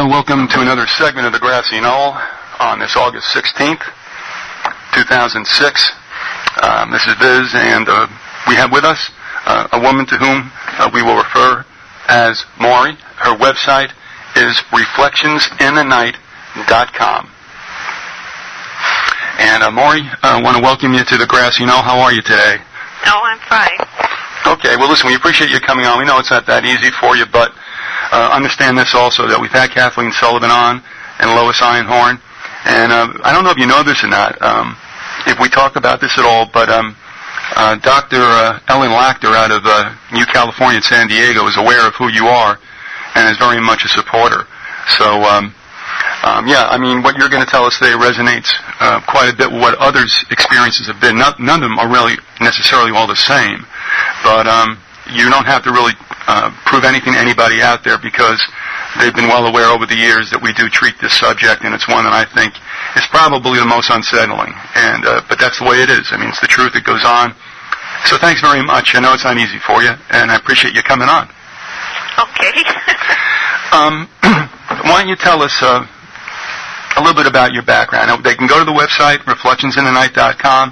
Welcome to another segment of the Grassy Knoll on this August 16th, 2006. This is Viz, and we have with us a woman to whom we will refer as Mauri. Her website is reflectionsinthenight.com. And Mauri, I want to welcome you to the Grassy Knoll. How are you today? Oh, I'm fine. Okay, well listen, we appreciate you coming on. We know it's not that easy for you, but understand this also, that we've had Kathleen Sullivan on and Lois Einhorn, and I don't know if you know this or not, if we talk about this at all, but Dr. Ellen Lachter out of New California at San Diego is aware of who you are and is very much a supporter. So, yeah, I mean, what you're going to tell us today resonates quite a bit with what others' experiences have been. None of them are really necessarily all the same, but you don't have to really prove anything to anybody out there, because they've been well aware over the years that we do treat this subject, and it's one that I think is probably the most unsettling. And but that's the way it is. I mean, it's the truth that goes on. So thanks very much. I know it's not easy for you, and I appreciate you coming on. Okay. Why don't you tell us a little bit about your background? They can go to the website, reflectionsinthenight.com.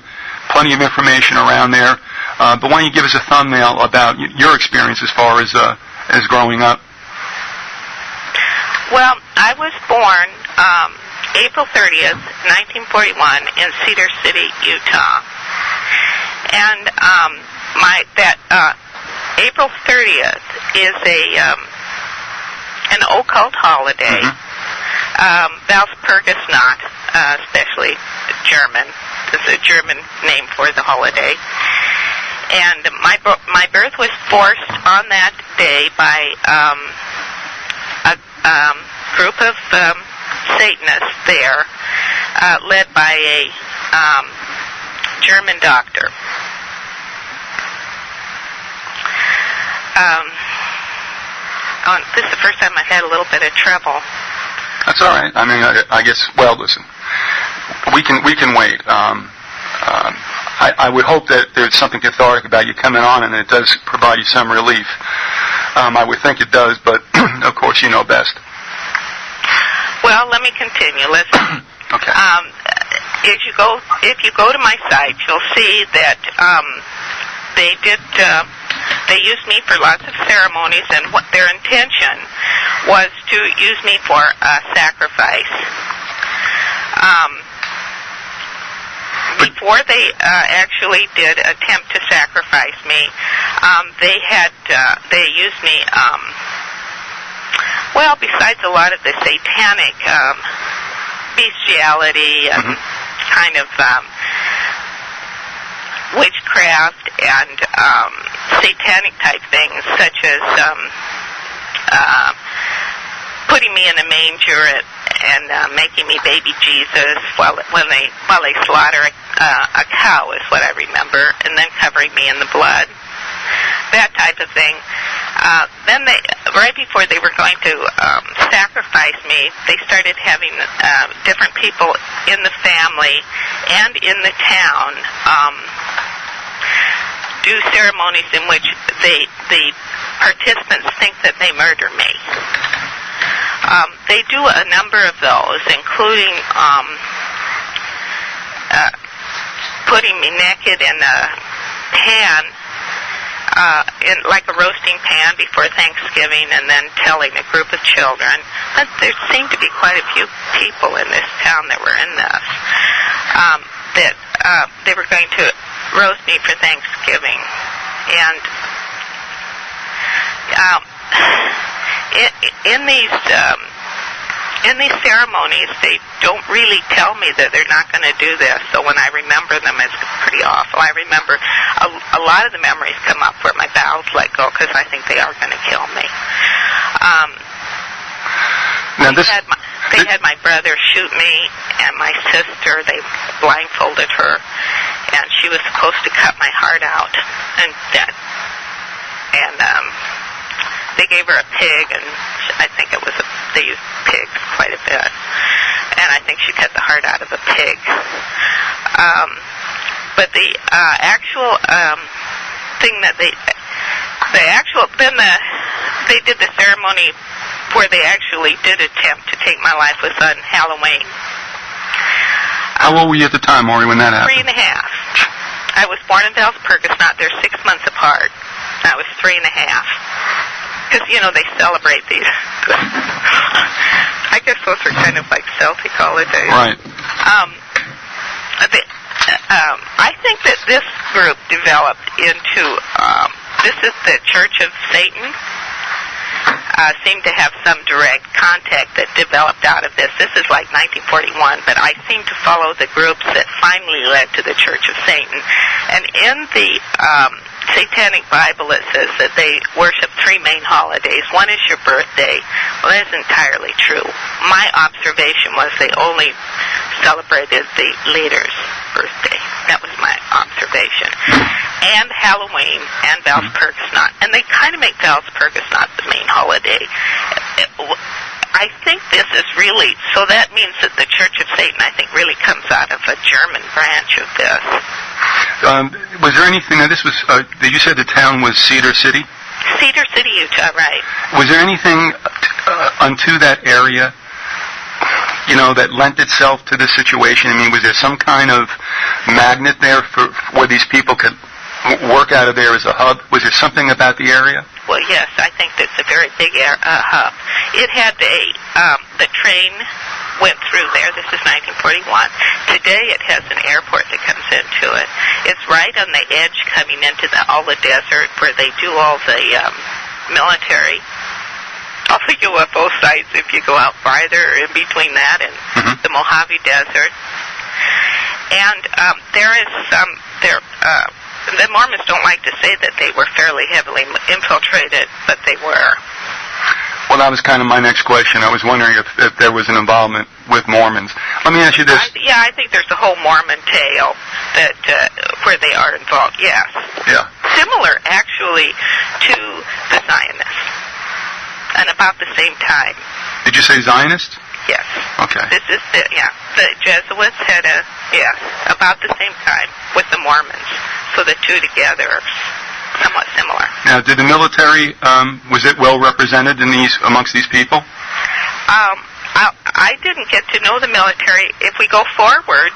Plenty of information around there. But why don't you give us a thumbnail about your experience as far as growing up? Well, I was born April 30th, 1941, in Cedar City, Utah. And April 30th is an occult holiday. Mm-hmm. Valpurgisnacht, especially German. It's a German name for the holiday. And my birth was forced on that day by a group of Satanists there, led by a German doctor. This is the first time I've had a little bit of trouble. That's all right. I mean, I guess. Well, listen, we can wait. I would hope that there's something cathartic about you coming on, and it does provide you some relief. I would think it does, but of course you know best. Well, let me continue. Listen. Okay. If you go to my site, you'll see that they used me for lots of ceremonies, and what their intention was to use me for sacrifice. Before they actually did attempt to sacrifice me, they used me, well, besides a lot of the satanic bestiality and kind of witchcraft and satanic type things, such as putting me in a manger and making me baby Jesus while they slaughter a cow is what I remember, and then covering me in the blood, that type of thing. Then right before they were going to sacrifice me, they started having different people in the family and in the town do ceremonies in which the participants think that they murder me. They do a number of those, including putting me naked in a pan, in like a roasting pan before Thanksgiving, and then telling a group of children. But there seemed to be quite a few people in this town that were in this, that they were going to roast me for Thanksgiving. And in these ceremonies, they don't really tell me that they're not going to do this. So when I remember them, it's pretty awful. I remember a lot of the memories come up where my bowels let go, because I think they are going to kill me. They had my brother shoot me, and my sister, they blindfolded her, and she was supposed to cut my heart out, and they gave her a pig, and I think they used pigs quite a bit, and I think she cut the heart out of a pig. But the actual thing that they did the ceremony where they actually did attempt to take my life was on Halloween. How old were you at the time, Mauri, when that happened? 3 and a half. I was born in Valparaiso. They're 6 months apart. I was 3 and a half. Because, they celebrate these. I guess those are kind of like Celtic holidays. Right. I think that this group developed into, this is the Church of Satan. Seemed to have some direct contact that developed out of this. This is like 1941, but I seem to follow the groups that finally led to the Church of Satan. And in the Satanic Bible, it says that they worship 3 main holidays. One is your birthday. Well, that's entirely true. My observation was they only celebrated the leader's birthday. That was my observation. And Halloween and Valparaiso. And they kind of make Valparaiso the main holiday. I think this is really, so that means that the Church of Satan, I think, really comes out of a German branch of this. Was there anything, now this was, you said the town was Cedar City? Cedar City, Utah, right. Was there anything unto that area, that lent itself to this situation? I mean, was there some kind of magnet there for where these people could work out of there as a hub? Was there something about the area? Well, yes, I think that's a very big hub. It had the train went through there. This is 1941. Today it has an airport that comes into it. It's right on the edge coming into all the desert where they do all the military, all the UFO sites if you go out farther in between that and the Mojave Desert. And there is the Mormons don't like to say that they were fairly heavily infiltrated, but they were. Well, that was kind of my next question. I was wondering if there was an involvement with Mormons. Let me ask you this. I think there's a whole Mormon tale that where they are involved, yes. Yeah. Similar, actually, to the Zionists. And about the same time. Did you say Zionists? Yes. Okay. This is the Jesuits had about the same time with the Mormons. So the two together are somewhat similar. Now, did the military, was it well represented amongst these people? I didn't get to know the military. If we go forward,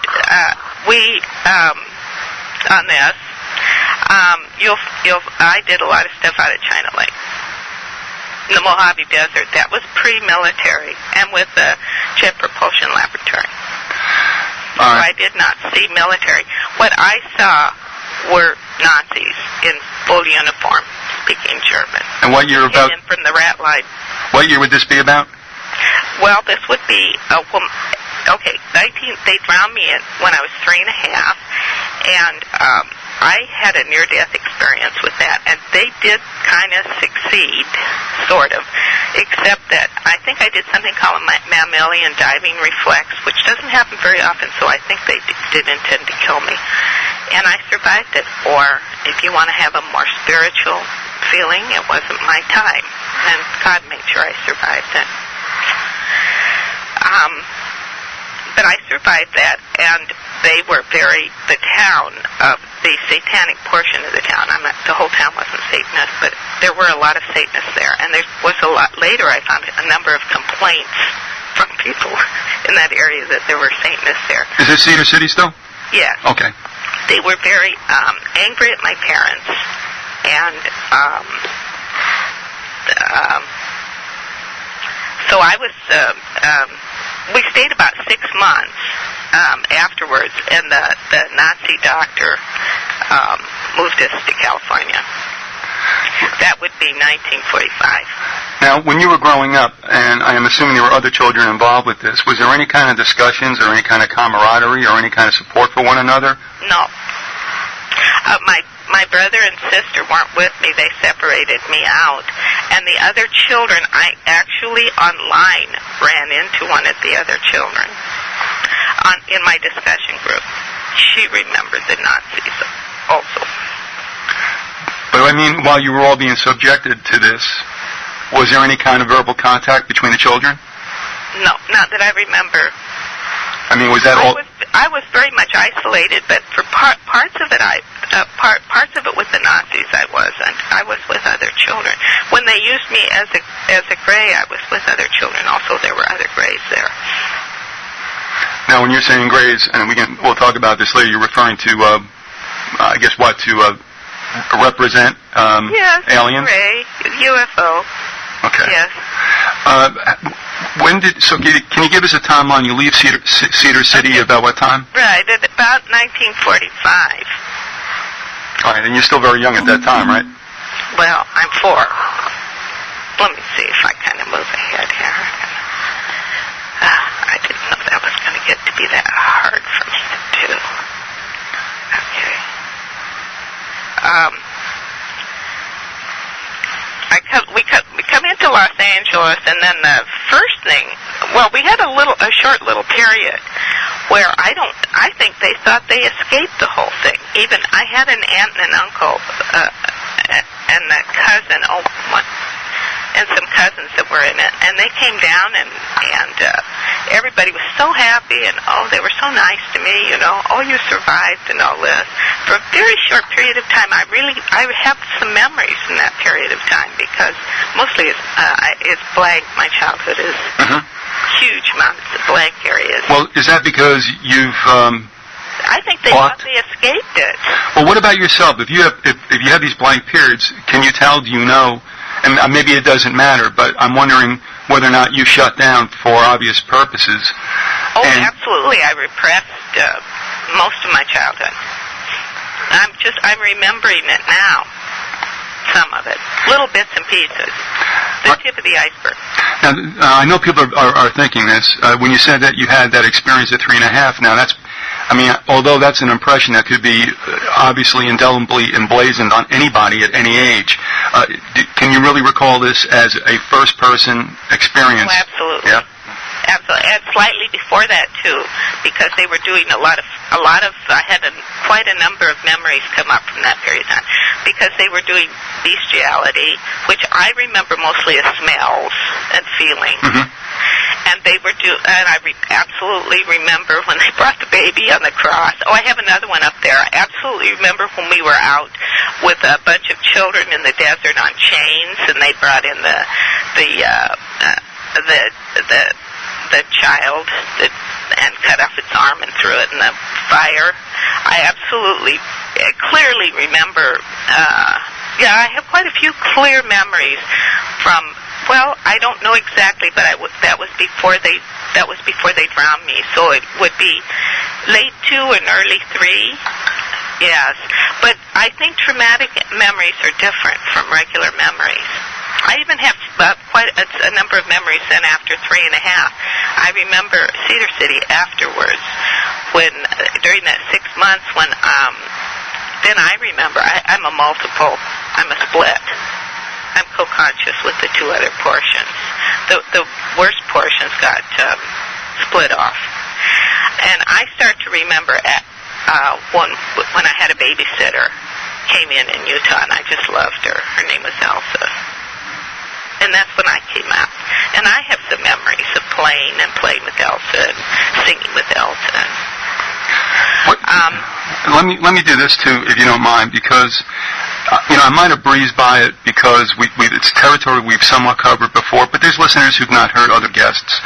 on this, I did a lot of stuff out of China Lake. In the Mojave Desert, that was pre-military, and with the Jet Propulsion Laboratory. So I did not see military. What I saw were Nazis in full uniform, speaking German. And what year about? And from the rat line. What year would this be about? Well, this would be a woman. Okay, they drowned me in when I was 3 and a half, and I had a near-death experience with that, and they did kind of succeed, sort of, except that I think I did something called a mammalian diving reflex, which doesn't happen very often, so I think they did intend to kill me. And I survived it, or if you want to have a more spiritual feeling, it wasn't my time, and God made sure I survived it. But I survived that, and they were the town of the Satanic portion of the town. The whole town wasn't Satanist, but there were a lot of Satanists there. And there was a lot, later I found a number of complaints from people in that area that there were Satanists there. Is it Cedar City still? Yes. Okay. They were very angry at my parents, and so I was, we stayed about 6 months afterwards, and the Nazi doctor moved us to California. That would be 1945. Now, when you were growing up, and I am assuming there were other children involved with this, was there any kind of discussions or any kind of camaraderie or any kind of support for one another? No. My brother and sister weren't with me. They separated me out. And the other children, I actually online ran into one of the other children in my discussion group. She remembered the Nazis also. But I mean, while you were all being subjected to this, was there any kind of verbal contact between the children? No, not that I remember. I mean, was that all? I was very much isolated, but for parts of it, parts of it with the Nazis, I wasn't. I was with other children. When they used me as a gray, I was with other children. Also, there were other grays there. Now, when you're saying grays, and we'll talk about this later, you're referring to, I guess, what, to represent aliens? Gray, UFO. Okay. Yes. Can you give us a timeline? You leave Cedar City about what time? Right, at about 1945. All right, and you're still very young at that time, right? Well, I'm 4. Let me see if I kind of move ahead here. I didn't know that was going to get to be that hard for me to do. Okay. We come into Los Angeles, and then the first thing, well, we had a short little period where I think they thought they escaped the whole thing. Even I had an aunt and an uncle, and a cousin, and some cousins that were in it, and they came down, and everybody was so happy, and they were so nice to me, you survived and all this. For a very short period of time, I have some memories in that period of time, because mostly it's blank. My childhood is huge amounts of blank areas. Well, is that because you've I think they thought they escaped it. Well, what about yourself? If you have these blank periods, can you tell? Do you know? And maybe it doesn't matter, but I'm wondering whether or not you shut down for obvious purposes. Oh, absolutely. I repressed most of my childhood. I'm remembering it now. Some of it. Little bits and pieces. The tip of the iceberg. Now, I know people are thinking this. When you said that you had that experience at 3.5, now although that's an impression that could be obviously indelibly emblazoned on anybody at any age, can you really recall this as a first-person experience? Oh, absolutely. Yeah. Absolutely, and slightly before that too, because they were doing a lot of. I had quite a number of memories come up from that period of time, because they were doing bestiality, which I remember mostly as smells and feelings. Mm-hmm. And they were and I absolutely remember when they brought the baby on the cross. Oh, I have another one up there. I absolutely remember when we were out with a bunch of children in the desert on chains, and they brought in the child and cut off its arm and threw it in the fire. I absolutely clearly remember. I have quite a few clear memories from. Well, I don't know exactly, but that was before they drowned me. So it would be late 2 and early 3. Yes, but I think traumatic memories are different from regular memories. I even have quite a number of memories then after 3.5. I remember Cedar City afterwards, when during that 6 months when then I remember I'm a split. I'm co-conscious with the 2 other portions. The worst portions got split off, and I start to remember when I had a babysitter came in Utah, and I just loved her. Her name was Elsa. And that's when I came out. And I have some memories of playing with Elsa and singing with Elsa. Let me do this too, if you don't mind, because I might have breezed by it because it's territory we've somewhat covered before, but there's listeners who've not heard other guests,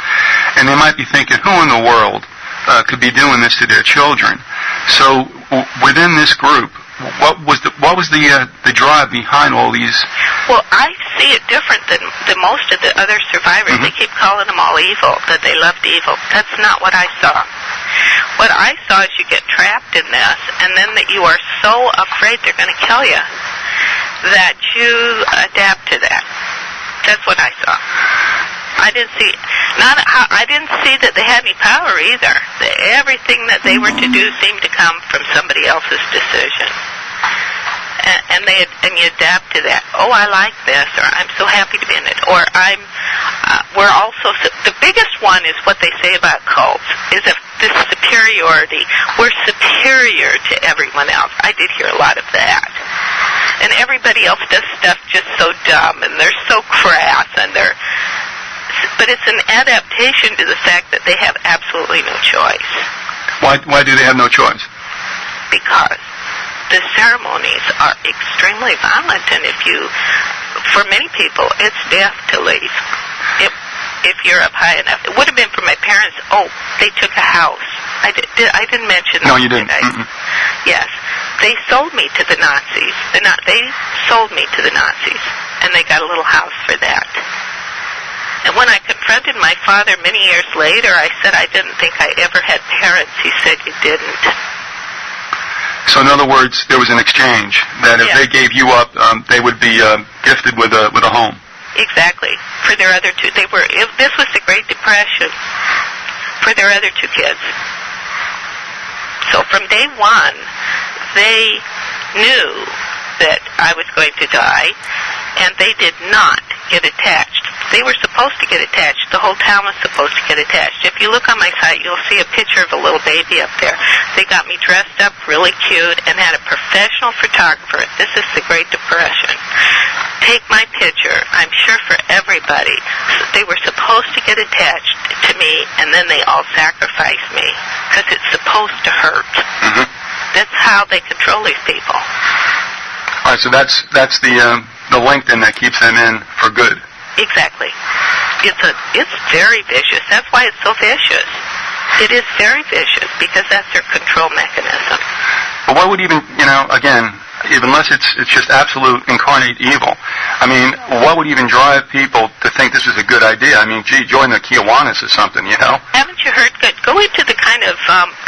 and they might be thinking, who in the world could be doing this to their children? So within this group, what was the drive behind all these? Well, I see it different than most of the other survivors. Mm-hmm. They keep calling them all evil, that they loved evil. That's not what I saw. What I saw is you get trapped in this, and then that you are so afraid they're going to kill you that you adapt to that. That's what I saw. I didn't see that they had any power either. Everything that they were to do seemed to come from somebody else's decision. And you adapt to that. Oh, I like this, or I'm so happy to be in it, or we're also, the biggest one is what they say about cults, is this superiority. We're superior to everyone else. I did hear a lot of that. And everybody else does stuff just so dumb, and they're so crass, but it's an adaptation to the fact that they have absolutely no choice. Why do they have no choice? Because the ceremonies are extremely violent, and for many people, it's death to leave. If you're up high enough. It would have been for my parents. Oh, they took a house. I didn't mention that. No, you didn't. Yes. They sold me to the Nazis. They sold me to the Nazis, and they got a little house for that. And when I confronted my father many years later, I said I didn't think I ever had parents. He said, you didn't. So in other words, there was an exchange, that if they gave you up, they would be gifted with a home. Exactly. For their other two, this was the Great Depression. For their other two kids. So from day one, they knew that I was going to die, and they did not get attached. They were supposed to get attached. The whole town was supposed to get attached. If you look on my site, you'll see a picture of a little baby up there. They got me dressed up really cute and had a professional photographer. This is the Great Depression. Take my picture. I'm sure for everybody. They were supposed to get attached to me, and then they all sacrificed me because it's supposed to hurt. Mm-hmm. That's how they control these people. All right, so that's the link then that keeps them in for good. Exactly. It's very vicious. That's why it's so vicious. It is very vicious because that's their control mechanism. But why would even unless it's just absolute incarnate evil, I mean, what would even drive people to think this is a good idea? I mean, gee, join the Kiwanis or something, you know? Haven't you heard? Good. Go into the kind of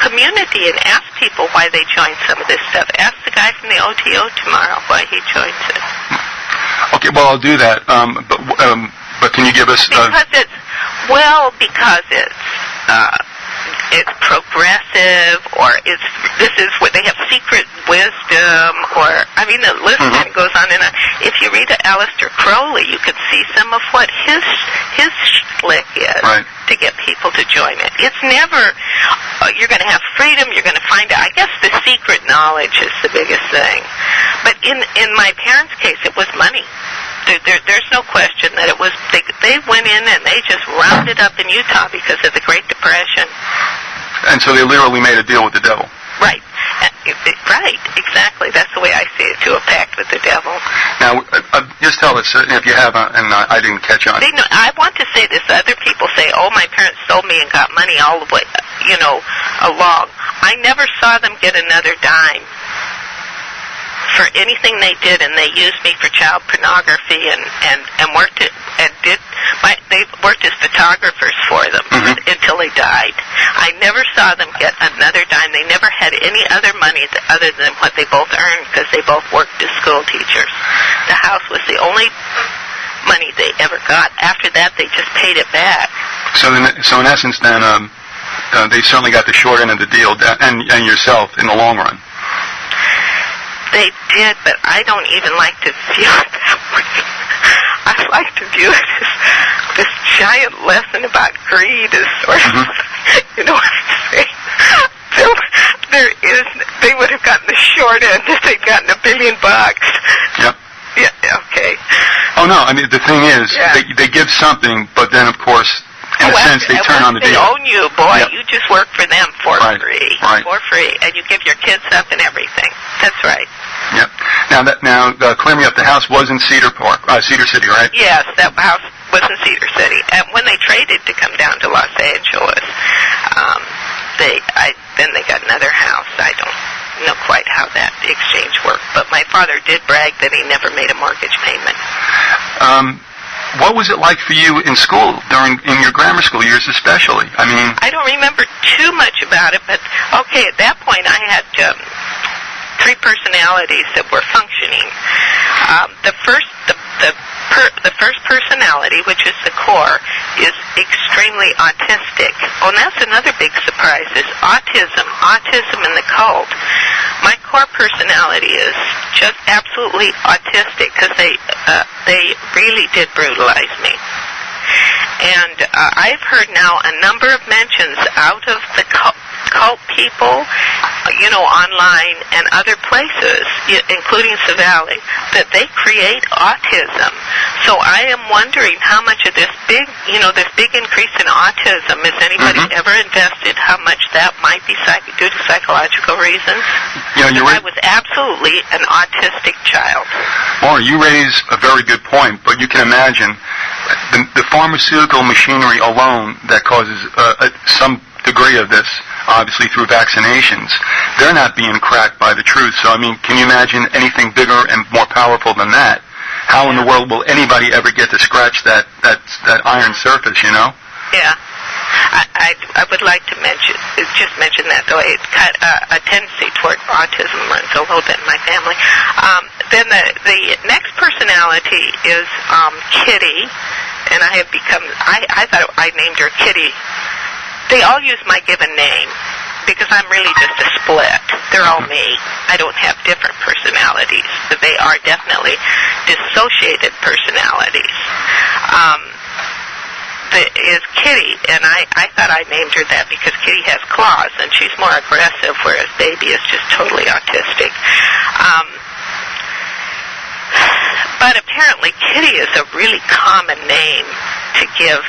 community and ask people why they join some of this stuff. Ask the guy from the OTO tomorrow why he joins it. Okay, well, I'll do that. But can you give us... Because it's progressive, or this is what they have secret wisdom, or I mean the list kind of goes on and on. If you read Aleister Crowley, you can see some of what his shtick is to get people to join it. It's never you're going to have freedom. You're going to find out. I guess the secret knowledge is the biggest thing. But in my parents' case, it was money. There's no question that it was. They went in and they just rounded up in Utah because of the Great Depression. And so they literally made a deal with the devil. Right. Right. Exactly. That's the way I see it, to a pact with the devil. Now, just tell us if you have, and I didn't catch on. I want to say this. Other people say, "Oh, my parents sold me and got money all the way, along." I never saw them get another dime for anything they did, and they used me for child pornography and worked it and they worked as photographers for them until they died. I never saw them get another dime. They never had any other money other than what they both earned because they both worked as school teachers. The house was the only money they ever got. After that, they just paid it back. So in essence, then they certainly got the short end of the deal, and yourself in the long run. They did, but I don't even like to view it that way. I like to view it as this giant lesson about greed is sort of, you know what I'm saying? They would have gotten the short end if they'd gotten $1 billion. Yep. Yeah, okay. Oh, no, I mean, the thing is, they give something, but then, of course, in a sense, they turn on the deal. They own you, boy. Yep. You just work for them for free. Right. For free. And you give your kids up and everything. That's right. Yep. Now, clear me up. The house was in Cedar City, right? Yes, that house was in Cedar City. And when they traded to come down to Los Angeles, then they got another house. I don't know quite how that exchange worked, but my father did brag that he never made a mortgage payment. What was it like for you in school, in your grammar school years especially? I mean... I don't remember too much about it, but, okay, at that point I had 3 personalities that were functioning. The first personality, which is the core, is extremely autistic. Oh, and that's another big surprise, is autism in the cult. My core personality is just absolutely autistic because they really did brutalize me. And I've heard now a number of mentions out of the cult cult people, online and other places, including Savali, that they create autism. So I am wondering how much of this big increase in autism, has anybody ever invested how much that might be due to psychological reasons? I was absolutely an autistic child. Mauri, you raise a very good point, but you can imagine the pharmaceutical machinery alone that causes some degree of this, obviously through vaccinations, they're not being cracked by the truth. So, can you imagine anything bigger and more powerful than that? How in the world will anybody ever get to scratch that iron surface, Yeah. I would like to mention that, though a tendency toward autism runs a little bit in my family. Then the next personality is Kitty, and I thought I named her Kitty. They all use my given name because I'm really just a split. They're all me. I don't have different personalities, but they are definitely dissociated personalities. Is Kitty, and I thought I named her that because Kitty has claws and she's more aggressive, whereas Baby is just totally autistic. But apparently Kitty is a really common name to give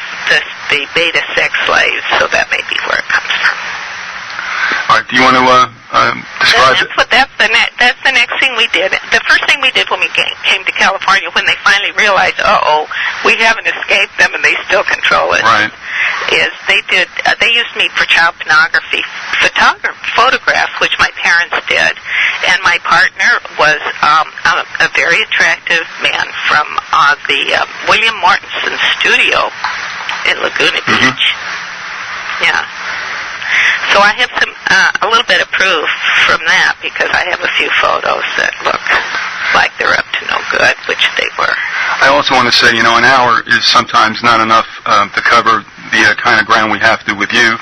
the beta sex slaves, so that may be where it comes from. All right, do you want to describe it? That's the next thing we did. The first thing we did when we came to California, when they finally realized, we haven't escaped them and they still control us, right, is they used me for child pornography photographs, which my parents did, and my partner was a very attractive man from the William Mortensen studio in Laguna Beach. Yeah. So I have a little bit of proof from that because I have a few photos that look like they're up to no good, which they were. I also want to say, an hour is sometimes not enough to cover the kind of ground we have to with you,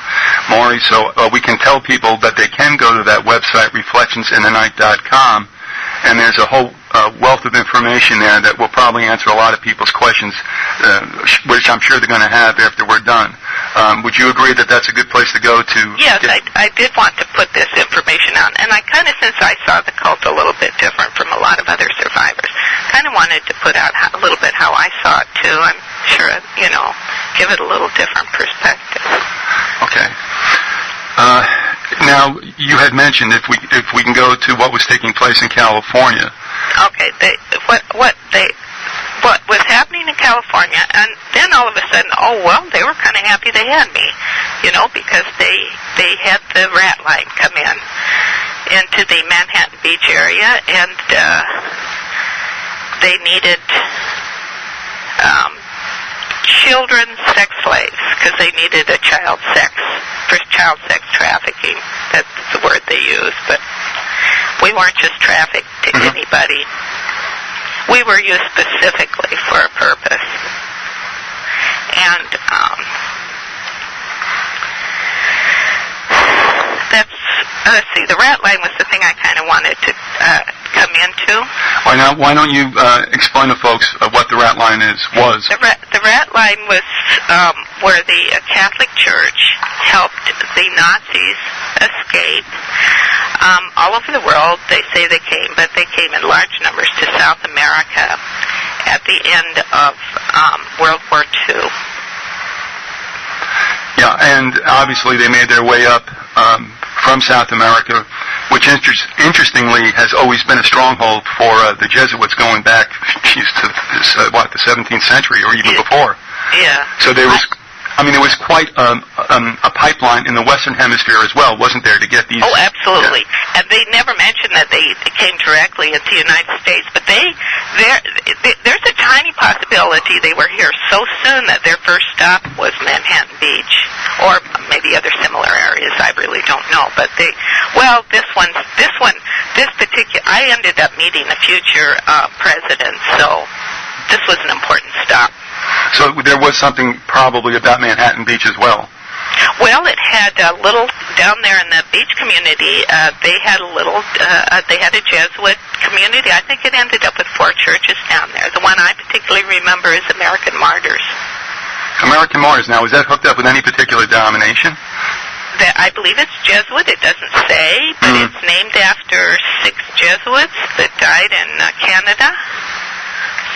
Mauri. So we can tell people that they can go to that website, reflectionsinthenight.com, and there's a whole wealth of information there that will probably answer a lot of people's questions, which I'm sure they're going to have after we're done. Would you agree that that's a good place to go to? Yes, I did want to put this information out, and I kind of, since I saw the cult a little bit different from a lot of other survivors, kind of wanted to put out a little bit how I saw it too. I'm sure, give it a little different perspective. Okay. Now, you had mentioned if we can go to what was taking place in California. Okay, what was happening in California, and then all of a sudden, they were kind of happy they had me, because they had the rat line come into the Manhattan Beach area, and they needed children's sex slaves because they needed a child sex trafficking. That's the word they use, but we weren't just trafficked to anybody. We were used specifically for a purpose. And let's see, the rat line was the thing I kind of wanted to come into. Why don't you explain to folks what the rat line was? The rat line was where the Catholic Church helped the Nazis escape all over the world. They say they came, but they came in large numbers to South America at the end of World War II. Yeah, and obviously they made their way up from South America, which interestingly has always been a stronghold for the Jesuits going back to the 17th century or even before. Yeah. So there was quite a pipeline in the Western Hemisphere as well, wasn't there, to get these? Oh, absolutely. Yeah. And they never mentioned that they came directly into the United States, but there's a tiny possibility they were here so soon that their first stop was Manhattan Beach, or maybe other similar areas. I really don't know. But I ended up meeting a future president, so this was an important stop. So there was something probably about Manhattan Beach as well. Well, it had a little down there in the beach community. They had a Jesuit community. I think it ended up with 4 churches down there. The one I particularly remember is American Martyrs. American Martyrs. Now, was that hooked up with any particular denomination? I believe it's Jesuit. It doesn't say, but it's named after 6 Jesuits that died in Canada.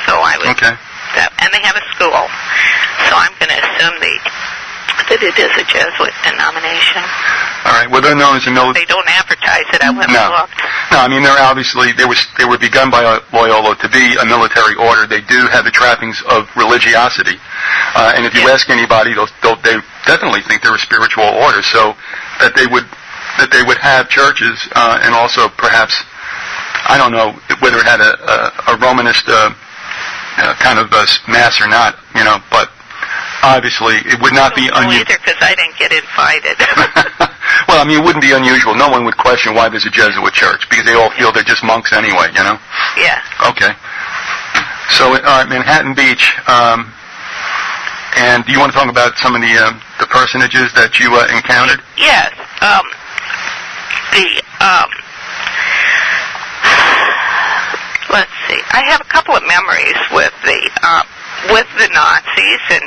So I would... Okay. And they have a school. So I'm going to assume that it is a Jesuit denomination. All right. Well, they're known as a military... They don't advertise it. I went and looked. No, I mean, they're obviously... They were begun by Loyola to be a military order. They do have the trappings of religiosity. And if you ask anybody, they definitely think they're a spiritual order. So that they would have churches and also perhaps... I don't know whether it had a Romanist... kind of mass or not, but obviously it would not be unusual. Either, because I didn't get invited. Well, I mean, it wouldn't be unusual. No one would question why there's a Jesuit church, because they all feel they're just monks anyway, Yeah. Okay. So, all right, Manhattan Beach, and do you want to talk about some of the personages that you encountered? Yes. Let's see. I have a couple of memories with the Nazis and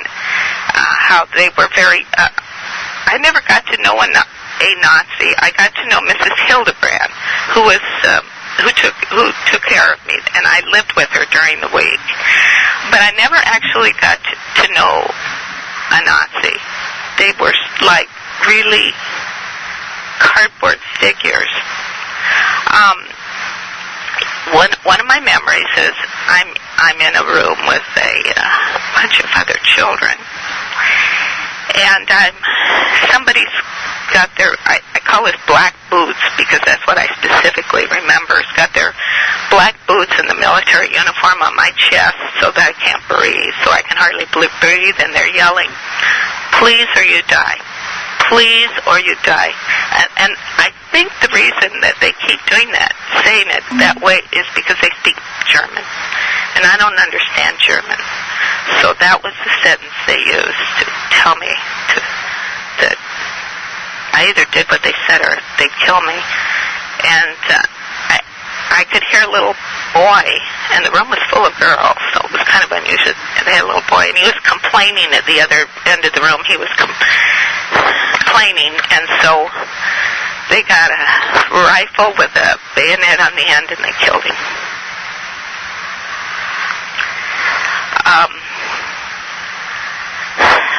how they were very. I never got to know a Nazi. I got to know Mrs. Hildebrand, who took care of me, and I lived with her during the week. But I never actually got to know a Nazi. They were like really cardboard figures. One of my memories is I'm in a room with a bunch of other children, and somebody's got their I call this black boots because that's what I specifically remember. It's got their black boots and the military uniform on my chest so that I can't breathe, so I can hardly breathe, and they're yelling, "Please or you die. Please or you die." And I think the reason that they keep doing that, saying it that way, is because they speak German. And I don't understand German. So that was the sentence they used to tell me that I either did what they said or they'd kill me. And I could hear a little boy, and the room was full of girls, so it was kind of unusual. And they had a little boy, and he was complaining at the other end of the room. He was complaining, and so they got a rifle with a bayonet on the end, and they killed him.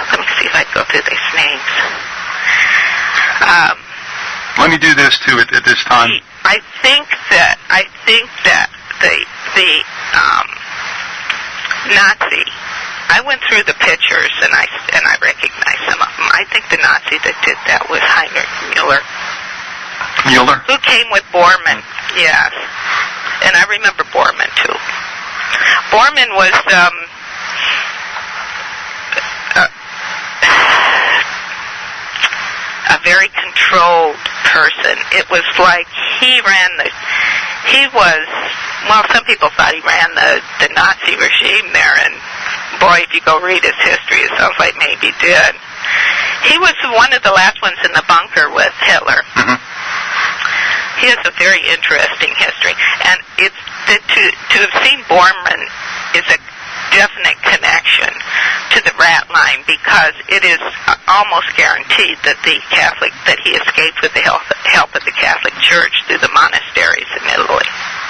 Let me see if I can go through these names. Let me do this too at this time. I think that the Nazi. I went through the pictures and I recognized some of them. I think the Nazi that did that was Heinrich Müller. Mueller? Who came with Bormann? Yes, and I remember Bormann too. Bormann was a very controlled person. It was like some people thought he ran the Nazi regime there, and boy, if you go read his history, it sounds like maybe he did. He was one of the last ones in the bunker with Hitler. Mm-hmm. He has a very interesting history, and to have seen Bormann is a definite connection to the rat line, because it is almost guaranteed that he escaped with the help of the Catholic Church through the monasteries in Italy.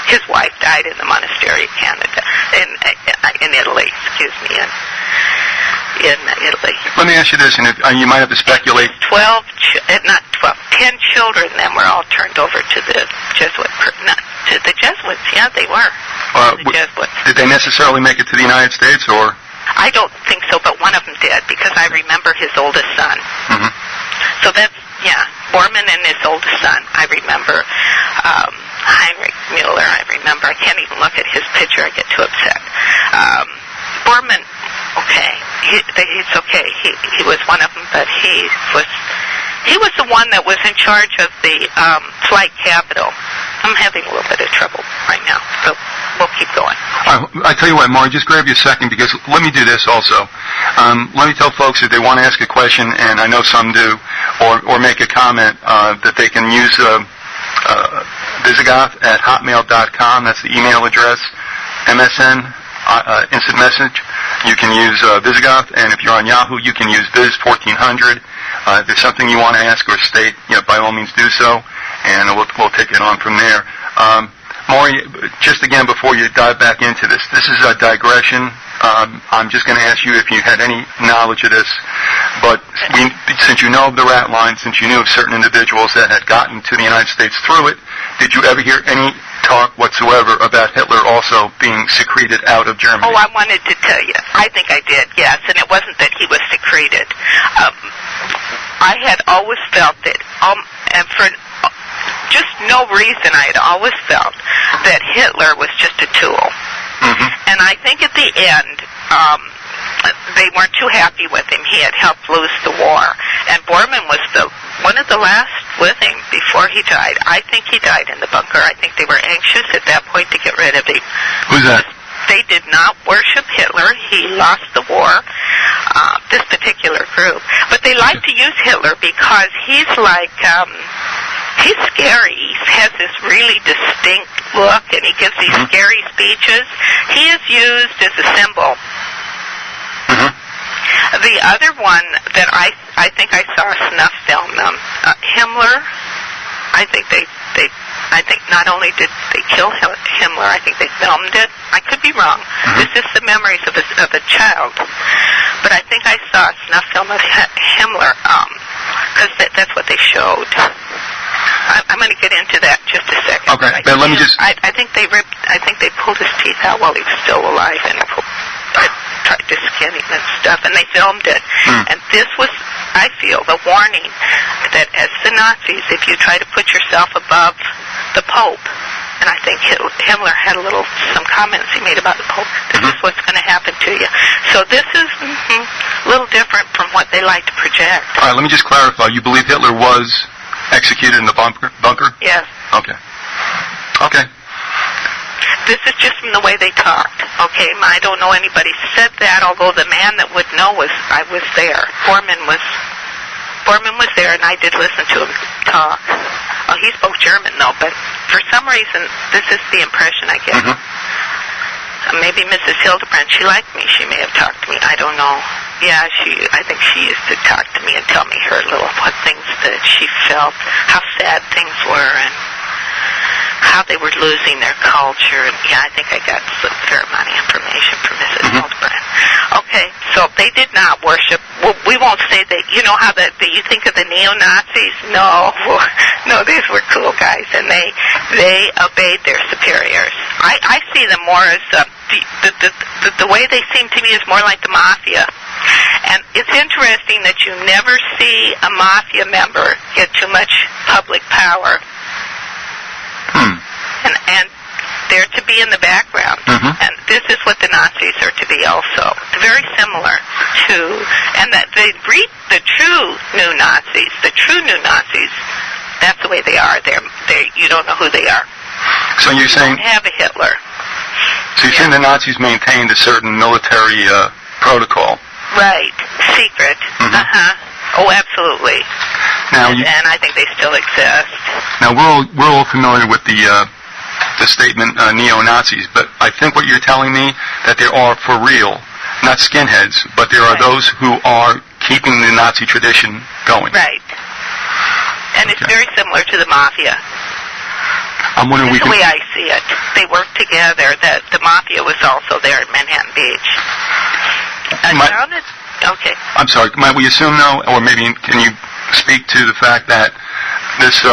His wife died in the monastery in Canada, in Italy. Excuse me, in Italy. Let me ask you this, and you might have to speculate. 10 children then were all turned over to the Jesuits. Yeah, they were. The Jesuits. Did they necessarily make it to the United States, or? I don't think so, but one of them did, because I remember his oldest son. Mm-hmm. So that's, Bormann and his oldest son, I remember. Heinrich Müller, I remember. I can't even look at his picture, I get too upset. Bormann, okay, he's okay. He was one of them, but he was the one that was in charge of the flight capital. I'm having a little bit of trouble right now, so we'll keep going. I tell you what, Mauri, just grab you a second, because let me do this also. Let me tell folks if they want to ask a question, and I know some do, or make a comment, that they can use Vyzygoth at hotmail.com. That's the email address. MSN, instant message. You can use Vyzygoth, and if you're on Yahoo, you can use Viz1400. If there's something you want to ask or state, by all means do so, and we'll take it on from there. Mauri, just again before you dive back into this is a digression. I'm just going to ask you if you had any knowledge of this, but since you know of the rat line, since you knew of certain individuals that had gotten to the United States through it, did you ever hear any talk whatsoever about Hitler also being secreted out of Germany? Oh, I wanted to tell you. I think I did, yes, and it wasn't that he was secreted. I had always felt that, and for just no reason, I had always felt that Hitler was just a tool. Mm-hmm. And I think at the end, they weren't too happy with him. He had helped lose the war. And Bormann was one of the last with him before he died. I think he died in the bunker. I think they were anxious at that point to get rid of him. Who's that? They did not worship Hitler. He lost the war, this particular group. But they like to use Hitler because he's like... he's scary. He has this really distinct look, and he gives these scary speeches. He is used as a symbol. Mm-hmm. The other one that I think I saw a snuff film, Himmler. I think not only did they kill Himmler, I think they filmed it. I could be wrong. Mm-hmm. This is the memories of a child, but I think I saw a snuff film of Himmler because that's what they showed. I'm going to get into that in just a second. Okay, but let me just... I think they pulled his teeth out while he was still alive, and tried to skin him and stuff, and they filmed it. And this was, I feel, the warning that as the Nazis, if you try to put yourself above the Pope, and I think Himmler had some comments he made about the Pope, this is what's going to happen to you. So this is a little different from what they like to project. All right, let me just clarify. You believe Hitler was executed in the bunker? Yes. Okay. This is just from the way they talked. Okay, I don't know anybody said that, although the man that would know I was there. Bormann was there, and I did listen to him talk. Oh, he spoke German though, but for some reason, this is the impression I get. Mm-hmm. Maybe Mrs. Hildebrand, she liked me. She may have talked to me. I don't know. Yeah, I think she used to talk to me and tell me what things that she felt, how sad things were, and how they were losing their culture. And yeah, I think I got a fair amount of information from Mrs. Hildebrand. Okay, so they did not worship. Well, we won't say that. You know how that you think of the neo-Nazis? No, these were cool guys, and they obeyed their superiors. I see them more as the way they seem to me is more like the mafia. And it's interesting that you never see a mafia member get too much public power. And they're to be in the background. Mm-hmm. And this is what the Nazis are to be also. Very similar to, and that the true new Nazis, that's the way they are. You don't know who they are. So you're saying... You don't have a Hitler. So you're saying the Nazis maintained a certain military protocol. Right. Secret. Mm-hmm. Oh, absolutely. Now and I think they still exist. Now we're all familiar with the statement neo-Nazis, but I think what you're telling me that there are for real, not skinheads, but there are those who are keeping the Nazi tradition going. Right. And it's very similar to the mafia. I'm wondering the way I see it. They work together. The mafia was also there at Manhattan Beach. Okay. I'm sorry. Might we assume, though, or maybe can you speak to the fact that this,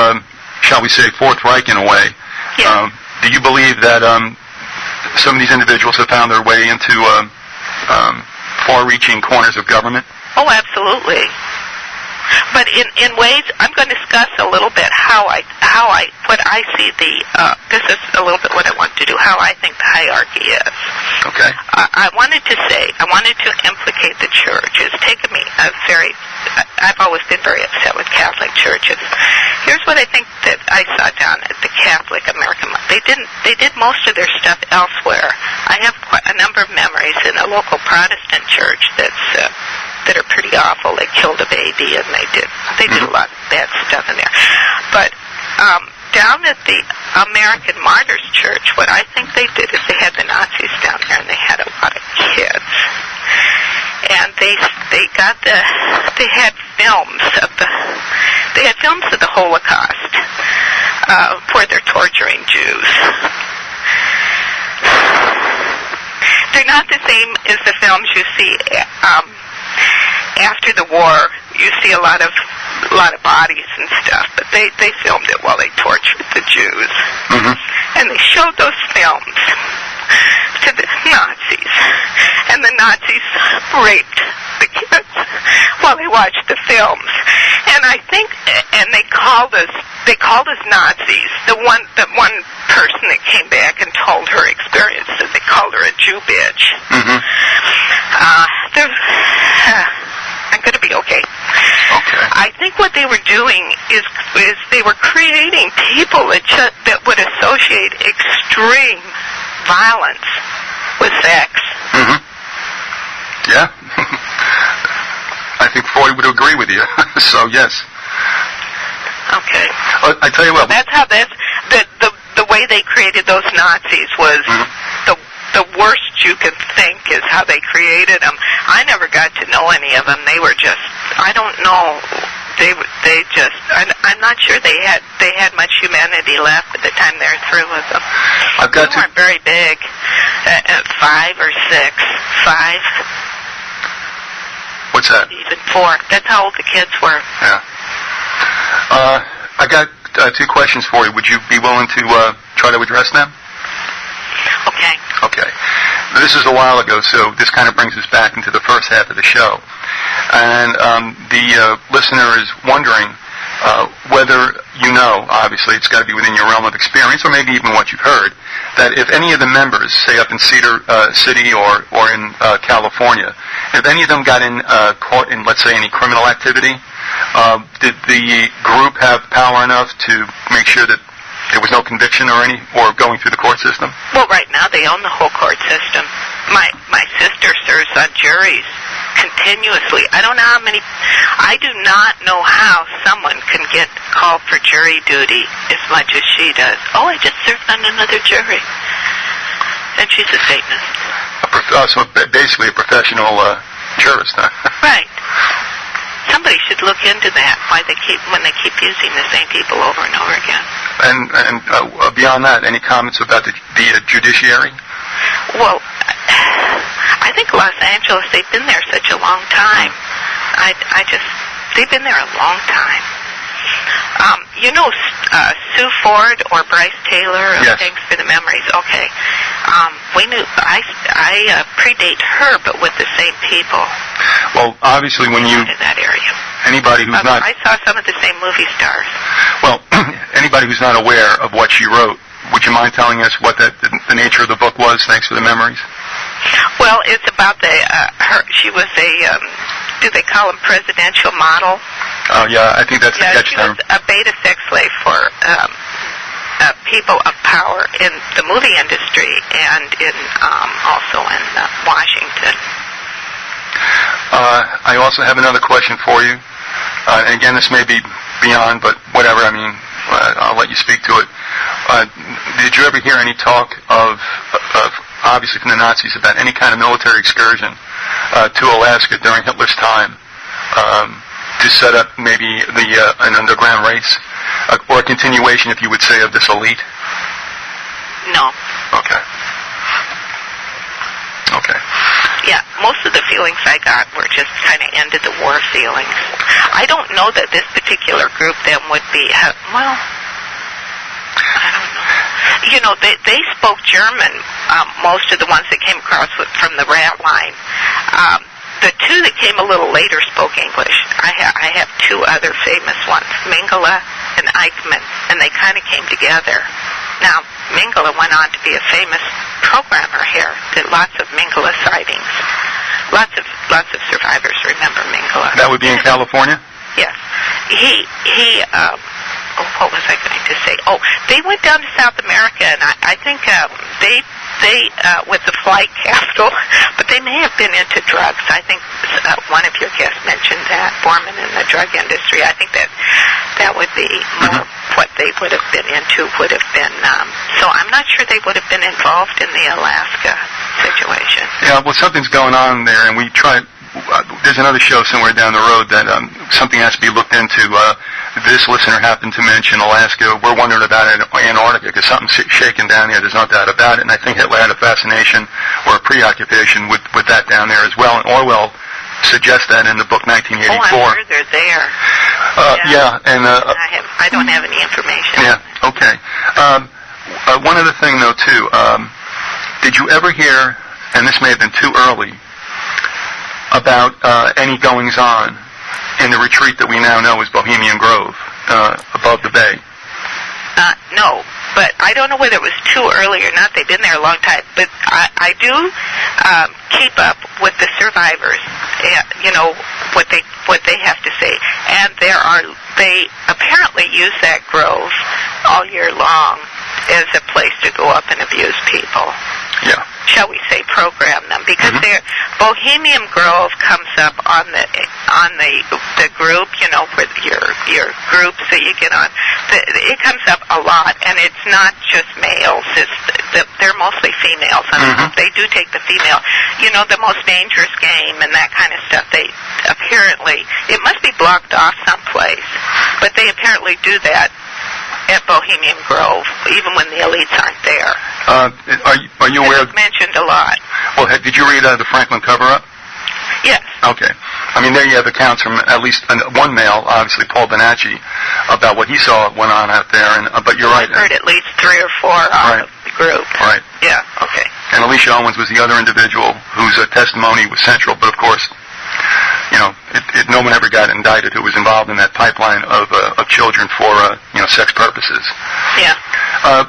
shall we say, Fourth Reich in a way? Yeah. Do you believe that some of these individuals have found their way into far-reaching corners of government? Oh, absolutely. But in ways, I'm going to discuss a little bit what I see this is a little bit what I want to do, how I think the hierarchy is. Okay. I wanted to implicate the church. It's taken me I've always been very upset with Catholic churches. Here's what I think that I saw down at the Catholic American. They did most of their stuff elsewhere. I have quite a number of memories in a local Protestant church that are pretty awful. They killed a baby, and they did a lot of bad stuff in there. But down at the American Martyrs Church, what I think they did is they had the Nazis down there, and they had a lot of kids. and they had films of the Holocaust where they're torturing Jews. They're not the same as the films you see after the war. You see a lot of bodies and stuff, but they filmed it while they tortured the Jews, and they showed those films to the Nazis, and the Nazis raped the kids while they watched the films. And I think, and they called us Nazis. The one person that came back and told her experiences, they called her a Jew bitch. I'm going to be okay. Okay. I think what they were doing is they were creating people that would associate extreme violence with sex. Yeah. I think Freud would agree with you. So yes. Okay. I tell you what. That's how the way they created those Nazis was the worst you could think is how they created them. I never got to know any of them. They were just, I don't know. I'm not sure they had much humanity left by the time they're through with them. They weren't very big. 5 or 6. 5. What's that? Even 4. That's how old the kids were. Yeah. I got 2 questions for you. Would you be willing to try to address them? Okay. Okay. This is a while ago, so this kind of brings us back into the first half of the show. And the listener is wondering whether you know, obviously it's got to be within your realm of experience, or maybe even what you've heard, that if any of the members, say up in Cedar City or in California, if any of them got caught in, let's say, any criminal activity, did the group have power enough to make sure that there was no conviction or going through the court system? Well, right now they own the whole court system. My sister serves on juries continuously. I don't know how many. I do not know how someone can get called for jury duty as much as she does. Oh, I just served on another jury, and she's a Satanist. So basically a professional jurist, huh? Right. Somebody should look into that. When they keep using the same people over and over again. And beyond that, any comments about the judiciary? Well, I think Los Angeles, they've been there such a long time. They've been there a long time. Sue Ford or Bryce Taylor, yes. Thanks for the memories. Okay. We knew, I predate her, but with the same people. Well, obviously when you... in that area. Anybody who's not... I saw some of the same movie stars. Well, anybody who's not aware of what she wrote, would you mind telling us what the nature of the book was? Thanks for the memories. Well, it's about she was a, do they call him presidential model? Oh, yeah, I think that's the catch term. She was a beta sex slave for people of power in the movie industry and also in Washington. I also have another question for you. And again, this may be beyond, but whatever, I mean, I'll let you speak to it. Did you ever hear any talk of obviously from the Nazis, about any kind of military excursion to Alaska during Hitler's time to set up maybe an underground race, or a continuation, if you would say, of this elite? No. Okay. Okay. Yeah, most of the feelings I got were just kind of end of the war feelings. I don't know that this particular group then would be, well, I don't know. You know, they spoke German, most of the ones that came across from the rat line. The 2 that came a little later spoke English. I have 2 other famous ones, Mengele and Eichmann, and they kind of came together. Now, Mengele went on to be a famous programmer here. Did lots of Mengele sightings. Lots of survivors remember Mengele. That would be in California? Yes. What was I going to say? Oh, they went down to South America, and I think they with the flight capital, but they may have been into drugs. I think one of your guests mentioned that, foreman in the drug industry. I think that would be more what they would have been into would have been. So I'm not sure they would have been involved in the Alaska situation. Yeah, well, something's going on there, and there's another show somewhere down the road that something has to be looked into. This listener happened to mention Alaska. We're wondering about Antarctica because something's shaking down there. There's no doubt about it. And I think Hitler had a fascination or a preoccupation with that down there as well. And Orwell suggests that in the book 1984. Oh, I'm sure they're there. And I don't have any information. Yeah. Okay. One other thing, though, too. Did you ever hear, and this may have been too early, about any goings-on in the retreat that we now know as Bohemian Grove, above the bay? No, but I don't know whether it was too early or not. They've been there a long time. But I do keep up with the survivors, what they have to say. And they apparently use that grove all year long as a place to go up and abuse people. Yeah. Shall we say program them, because Bohemian Grove comes up on the group, with your groups that you get on. It comes up a lot, and it's not just males. They're mostly females. They do take the female. The most dangerous game and that kind of stuff. They apparently, it must be blocked off someplace, but they apparently do that at Bohemian Grove, even when the elites aren't there. Are you aware? It's mentioned a lot. Well, did you read the Franklin cover-up? Yes. Okay. I mean, there you have accounts from at least one male, obviously Paul Bonacci, about what he saw went on out there. But you're right. I've heard at least 3 or 4 out of the group. Right. Yeah. Okay. And Alicia Owens was the other individual whose testimony was central. But of course, no one ever got indicted who was involved in that pipeline of children for sex purposes. Yeah.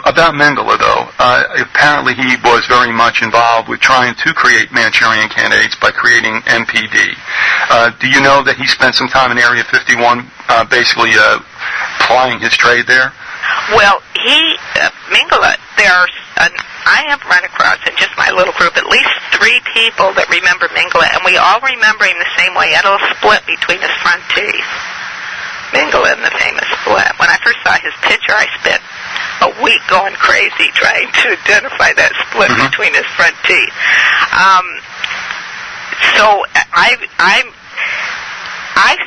About Mengele, though, apparently he was very much involved with trying to create Manchurian candidates by creating MPD. Do you know that he spent some time in Area 51 basically plying his trade there? Well, Mengele, I have run across in just my little group at least 3 people that remember Mengele, and we all remember him the same way. He had a little split between his front teeth. Mengele and the famous split. When I first saw his picture, I spent a week going crazy trying to identify that split between his front teeth. So I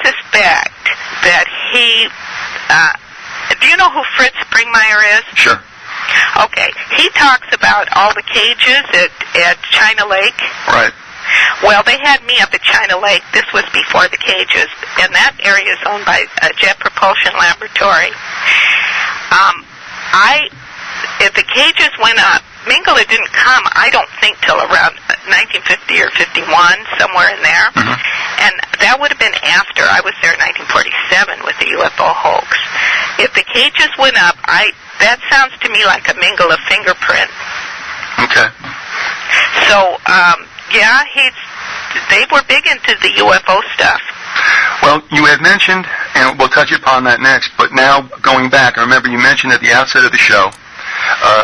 suspect that he. Do you know who Fritz Springmeier is? Sure. Okay. He talks about all the cages at China Lake. Right. Well, they had me up at China Lake. This was before the cages, and that area is owned by a Jet Propulsion Laboratory. If the cages went up, Mengele didn't come, I don't think, till around 1950 or 51, somewhere in there. And that would have been after. I was there in 1947 with the UFO hoax. If the cages went up, that sounds to me like a Mengele fingerprint. Okay. So, they were big into the UFO stuff. Well, you had mentioned, and we'll touch upon that next, but now going back, I remember you mentioned at the outset of the show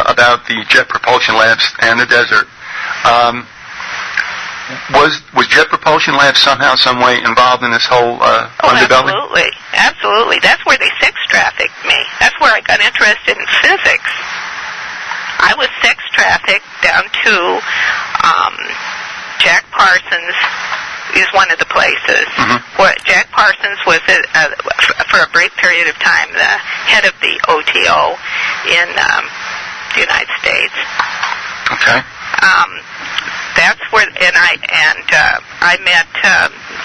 about the Jet Propulsion Labs and the desert. Was Jet Propulsion Labs somehow, some way involved in this whole underbelly? Absolutely. That's where they sex trafficked me. That's where I got interested in physics. I was sex trafficked down to Jack Parsons is one of the places where Jack Parsons was for a brief period of time the head of the OTO in the United States. Okay. That's where, I met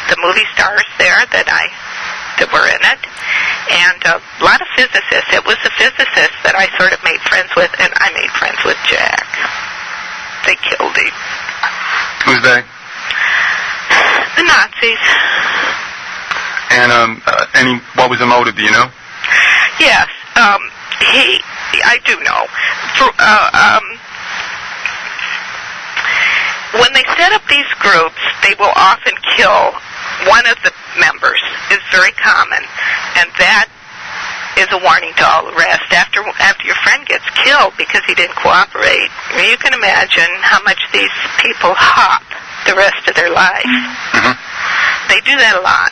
the movie stars there that were in it, and a lot of physicists. It was the physicists that I sort of made friends with, and I made friends with Jack. They killed him. Who's they? The Nazis. And what was the motive? Do you know? Yes, I do know. When they set up these groups, they will often kill one of the members. It's very common, and that is a warning to all the rest. After your friend gets killed because he didn't cooperate, you can imagine how much these people hop the rest of their life. They do that a lot.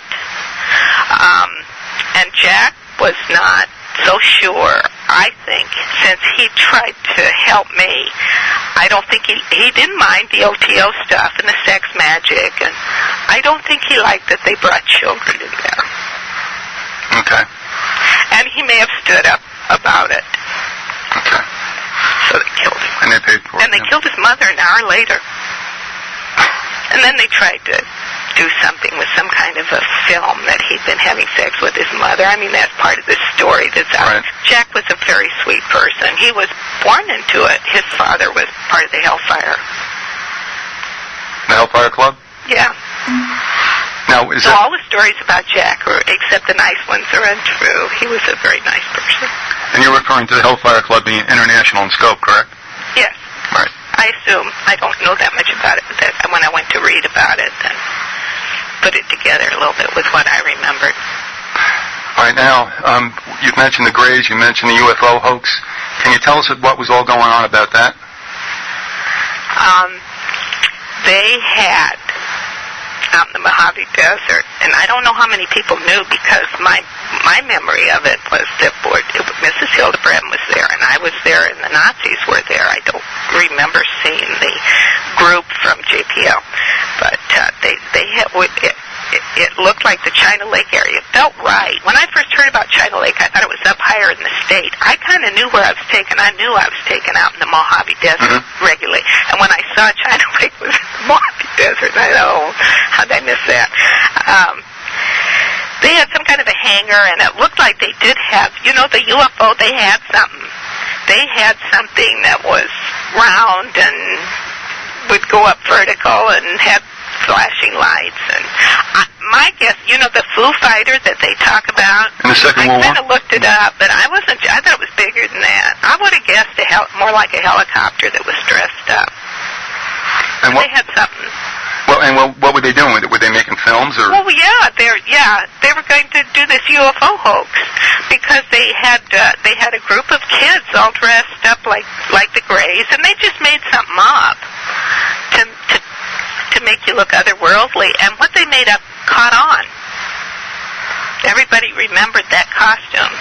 And Jack was not so sure I think, since he tried to help me, I don't think he didn't mind the OTO stuff and the sex magic, and I don't think he liked that they brought children in there. Okay. And he may have stood up about it. Okay. So they killed him. And they paid for it. And they killed his mother an hour later. And then they tried to do something with some kind of a film that he'd been having sex with his mother. I mean, that's part of the story that's out. Right. Jack was a very sweet person. He was born into it. His father was part of the Hellfire. The Hellfire Club? Yeah. Now, is So that... all the stories about Jack, except the nice ones, are untrue. He was a very nice person. And you're referring to the Hellfire Club being international in scope, correct? Yes. Right. I assume. I don't know that much about it, but when I went to read about it, then put it together a little bit with what I remembered. All right, now, you've mentioned the Greys, you mentioned the UFO hoax. Can you tell us what was all going on about that? They had out in the Mojave Desert, and I don't know how many people knew, because my memory of it was that Mrs. Hildebrand was there, and I was there, and the Nazis were there. I don't remember seeing the group from JPL, but they had. It looked like the China Lake area. It felt right. When I first heard about China Lake, I thought it was up higher in the state. I kind of knew where I was taken. I knew I was taken out in the Mojave Desert regularly. And when I saw China Lake was in the Mojave Desert, I thought, oh, how'd I miss that? They had some kind of a hangar, and it looked like they did have, the UFO, they had something. They had something that was round and would go up vertical and had flashing lights. And my guess, the Foo Fighter that they talk about, In the Second World War? I kind of looked it up, but I thought it was bigger than that. I would have guessed more like a helicopter that was dressed up. And they had something. Well, what were they doing with it? Were they making films, or? Well, they were going to do this UFO hoax, because they had a group of kids all dressed up like the Greys, and they just made something up to make you look otherworldly. And what they made up caught on. Everybody remembered that costume.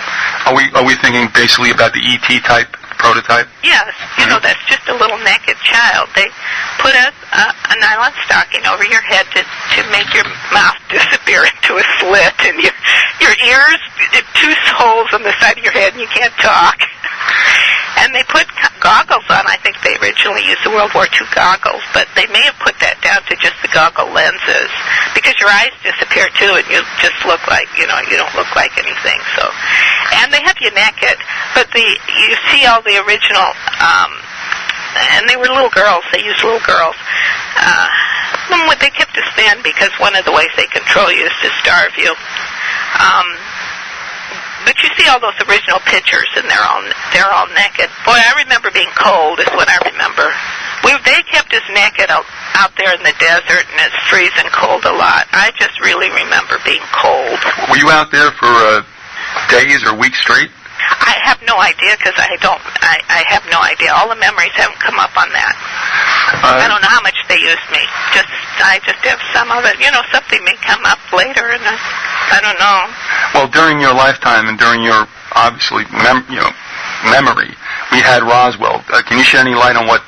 Are we thinking basically about the ET type prototype? Yes, that's just a little naked child. They put a nylon stocking over your head to make your mouth disappear into a slit, and your ears, two holes on the side of your head, and you can't talk. And they put goggles on. I think they originally used the World War II goggles, but they may have put that down to just the goggle lenses, because your eyes disappear too, and you just look like, you don't look like anything. So, and they have you naked, but you see all the original, and they were little girls. They used little girls. They kept us thin, because one of the ways they control you is to starve you. But you see all those original pictures, and they're all naked. Boy, I remember being cold is what I remember. They kept us naked out there in the desert, and it's freezing cold a lot. I just really remember being cold. Were you out there for days or weeks straight? I have no idea, because I have no idea. All the memories haven't come up on that. I don't know how much they used me. I just have some of it. Something may come up later, and I don't know. Well, during your lifetime and during your, obviously, memory, we had Roswell. Can you shed any light on what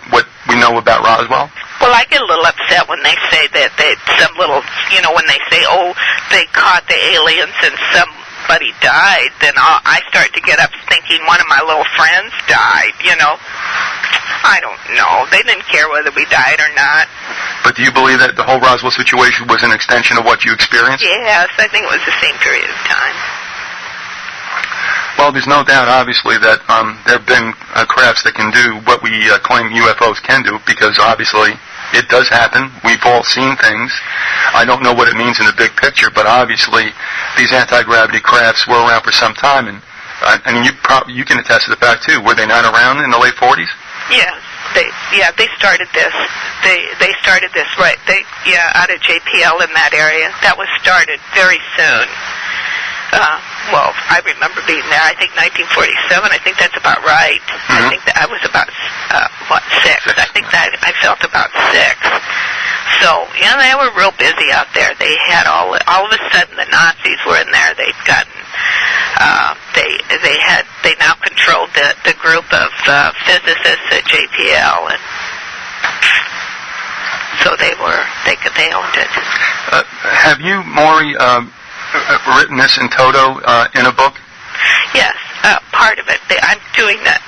we know about Roswell? Well, I get a little upset when they say that some little, when they say, oh, they caught the aliens and somebody died, then I start to get up thinking one of my little friends died, I don't know. They didn't care whether we died or not. But do you believe that the whole Roswell situation was an extension of what you experienced? Yes, I think it was the same period of time. Well, there's no doubt, obviously, that there have been crafts that can do what we claim UFOs can do, because obviously it does happen. We've all seen things. I don't know what it means in the big picture, but obviously these anti-gravity crafts were around for some time, and you can attest to the fact too. Were they not around in the late 40s? Yes, they started this. They started this out of JPL in that area. That was started very soon. Well, I remember being there. I think 1947. I think that's about right. Mm-hmm. I think that I was about 6. I think that I felt about 6. So they were real busy out there. They had all of a sudden the Nazis were in there. They'd gotten they they now controlled the group of physicists at JPL, and so they owned it. Have you, Mauri, written this in toto in a book? Yes, part of it. I'm doing that.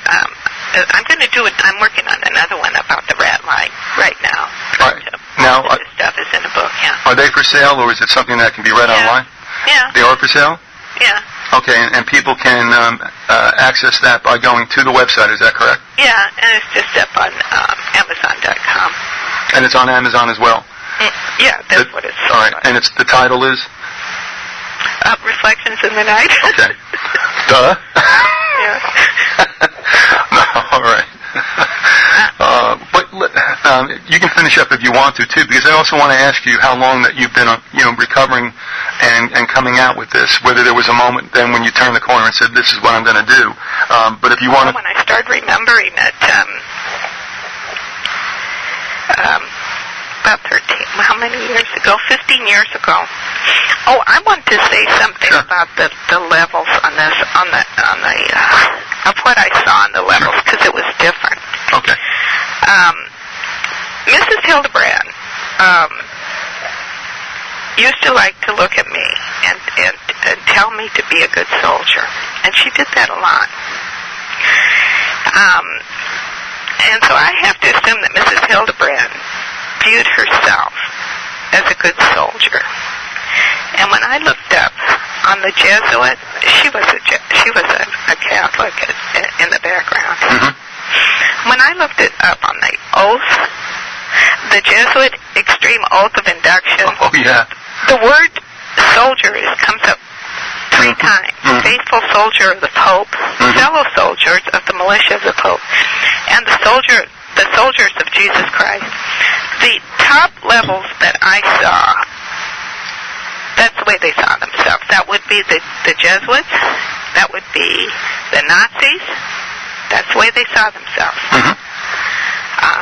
I'm going to do it. I'm working on another one about the rat line right now. Right. Now, this stuff is in a book. Yeah. Are they for sale, or is it something that can be read online? Yeah. They are for sale? Yeah. Okay, and people can access that by going to the website. Is that correct? Yeah, and it's just up on Amazon.com. And it's on Amazon as well. Yeah, that's what it's. All right, and the title is Reflections in the Night. Okay. Duh. Yeah. No, all right. But you can finish up if you want to too, because I also want to ask you how long that you've been, recovering and coming out with this. Whether there was a moment then when you turned the corner and said, "This is what I'm going to do." But if you want to, when I started remembering it, about 13. How many years ago? 15 years ago. Oh, I want to say something about the levels on this, on the of what I saw on the levels, because it was different. Okay. Mrs. Hildebrand used to like to look at me and tell me to be a good soldier, and she did that a lot. And so I have to assume that Mrs. Hildebrand viewed herself as a good soldier. And when I looked up on the Jesuit, she was a Catholic in the background. Mm-hmm. When I looked it up on the oath, the Jesuit extreme oath of induction, Oh yeah. the word soldier comes up 3 times. Mm-hmm. Faithful soldier of the Pope, fellow soldiers of the militia of the Pope, and the soldiers of Jesus Christ. The top levels that I saw, that's the way they saw themselves. That would be the Jesuits. That would be the Nazis. That's the way they saw themselves. Mm-hmm.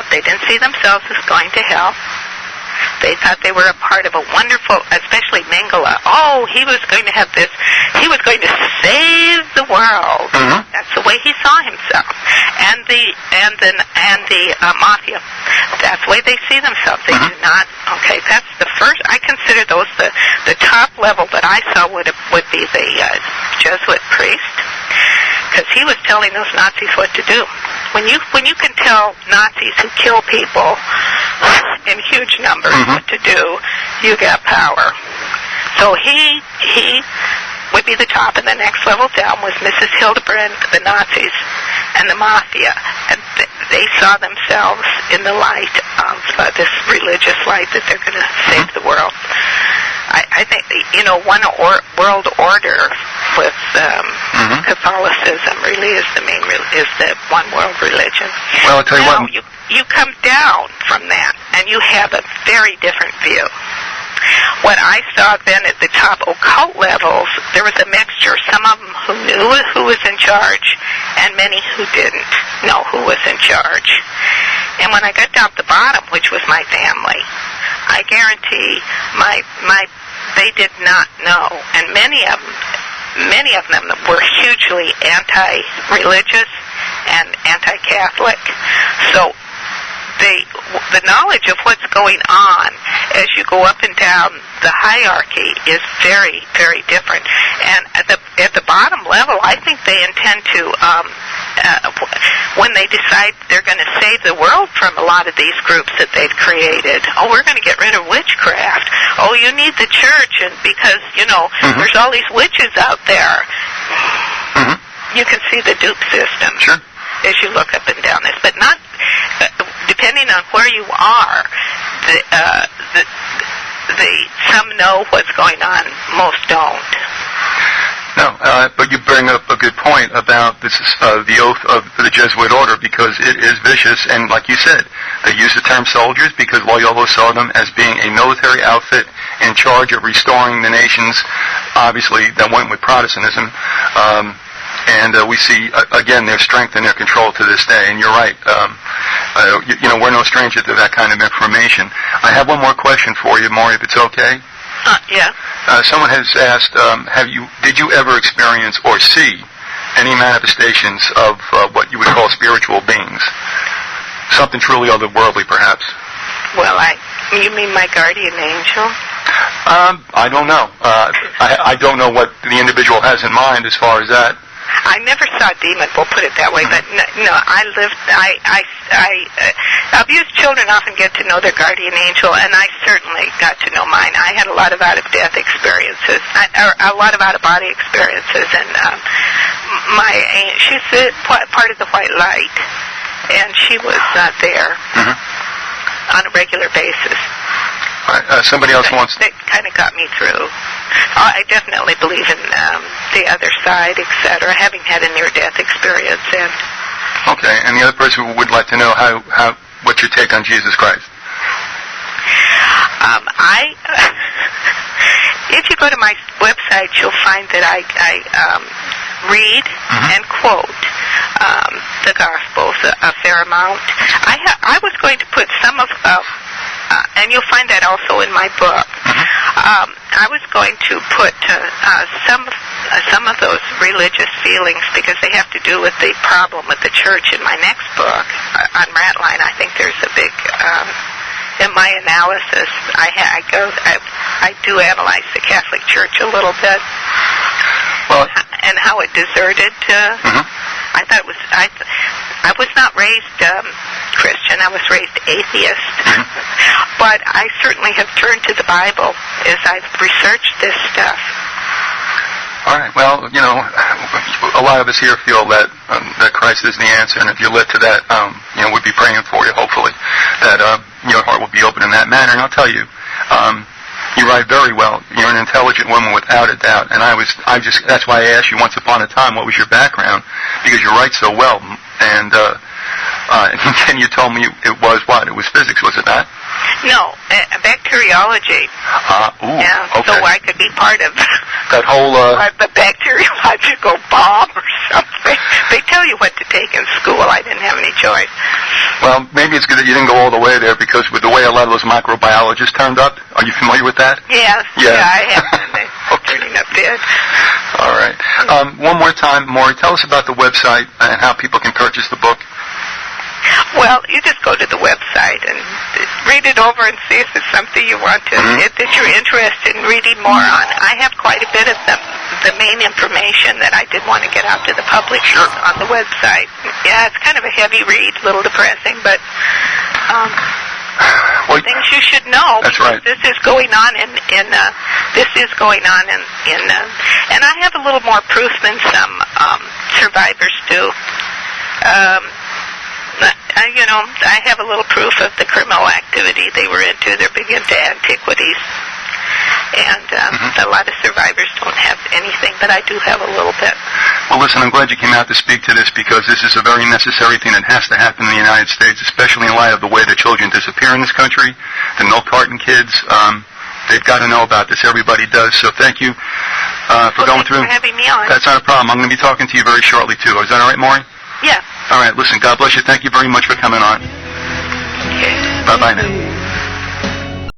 They didn't see themselves as going to hell. They thought they were a part of a wonderful, especially Mengele. Oh, he was going to have this. He was going to save the world. Mm-hmm. That's the way he saw himself. And the mafia. That's the way they see themselves. They do not. Okay, that's the first. I consider those the top level that I saw would be the Jesuit priest, because he was telling those Nazis what to do. When you can tell Nazis who kill people in huge numbers what to do, you got power. So he would be the top, and the next level down was Mrs. Hildebrand, the Nazis, and the Mafia. And they saw themselves in the light of this religious light that they're going to save the world. I think, one world order with Catholicism really is the one world religion. Well, I'll tell you now, what. You come down from that, and you have a very different view. What I saw then at the top occult levels, there was a mixture. Some of them who knew who was in charge, and many who didn't know who was in charge. And when I got down to the bottom, which was my family, I guarantee they did not know, and many of them were hugely anti-religious and anti-Catholic. So the knowledge of what's going on as you go up and down the hierarchy is very, very different. And at the bottom level, I think they intend to, when they decide they're going to save the world from a lot of these groups that they've created, we're going to get rid of witchcraft. Oh, you need the church, and because, there's all these witches out there. You can see the dupe system. Sure. As you look up and down this, but not depending on where you are. Some know what's going on, most don't. No, but you bring up a good point about this the oath of the Jesuit order, because it is vicious, and like you said, they use the term soldiers because Loyola saw them as being a military outfit in charge of restoring the nations, obviously, that went with Protestantism. And we see, again, their strength and their control to this day. And you're right. We're no stranger to that kind of information. I have one more question for you, Mauri, if it's okay. Yeah. Someone has asked, did you ever experience or see any manifestations of what you would call spiritual beings? Something truly otherworldly, perhaps. Well, you mean my guardian angel? I don't know. I don't know what the individual has in mind as far as that. I never saw a demon, we'll put it that way, but no, abused children often get to know their guardian angel, and I certainly got to know mine. I had a lot of out-of-death experiences, or a lot of out-of-body experiences, and she's part of the white light, and she was there on a regular basis. Somebody else wants... That kind of got me through. I definitely believe in the other side, etc., having had a near-death experience. And okay, and the other person would like to know what's your take on Jesus Christ? If you go to my website, you'll find that I read and quote the Gospels a fair amount. I was going to put some of... and you'll find that also in my book. I was going to put some of those religious feelings, because they have to do with the problem with the church, in my next book on Ratline. I think there's a big in my analysis. I do analyze the Catholic Church a little bit, and how it deserted. I thought it was. I was not raised Christian. I was raised atheist. But I certainly have turned to the Bible as I've researched this stuff. All right. Well, a lot of us here feel that Christ is the answer, and if you're led to that, we'd be praying for you, hopefully, that your heart will be open in that manner. And I'll tell you, you write very well. You're an intelligent woman without a doubt. And that's why I asked you once upon a time, what was your background? Because you write so well. And then you told me it was what? It was physics, was it not? No, bacteriology. Okay. So I could be part of that whole the bacteriological bomb or something. They tell you what to take in school. I didn't have any choice. Well, maybe it's good that you didn't go all the way there, because with the way a lot of those microbiologists turned up, are you familiar with that? Yes. Yeah, I have been turning up dead. All right. One more time, Mauri, tell us about the website and how people can purchase the book. Well, you just go to the website and read it over and see if it's something you want to, that you're interested in reading more on. I have quite a bit of the main information that I did want to get out to the public on the website. Yeah, it's kind of a heavy read, a little depressing, but things you should know. That's right. This is going on and I have a little more proof than some survivors do. I have a little proof of the criminal activity they were into. They're big into antiquities. And a lot of survivors don't have anything, but I do have a little bit. Well, listen, I'm glad you came out to speak to this, because this is a very necessary thing that has to happen in the United States, especially in light of the way that children disappear in this country, the milk carton kids. They've got to know about this. Everybody does. So thank you for going through. Thanks for having me on. That's not a problem. I'm going to be talking to you very shortly, too. Is that all right, Mauri? Yeah. All right. Listen, God bless you. Thank you very much for coming on. Okay. Bye-bye now.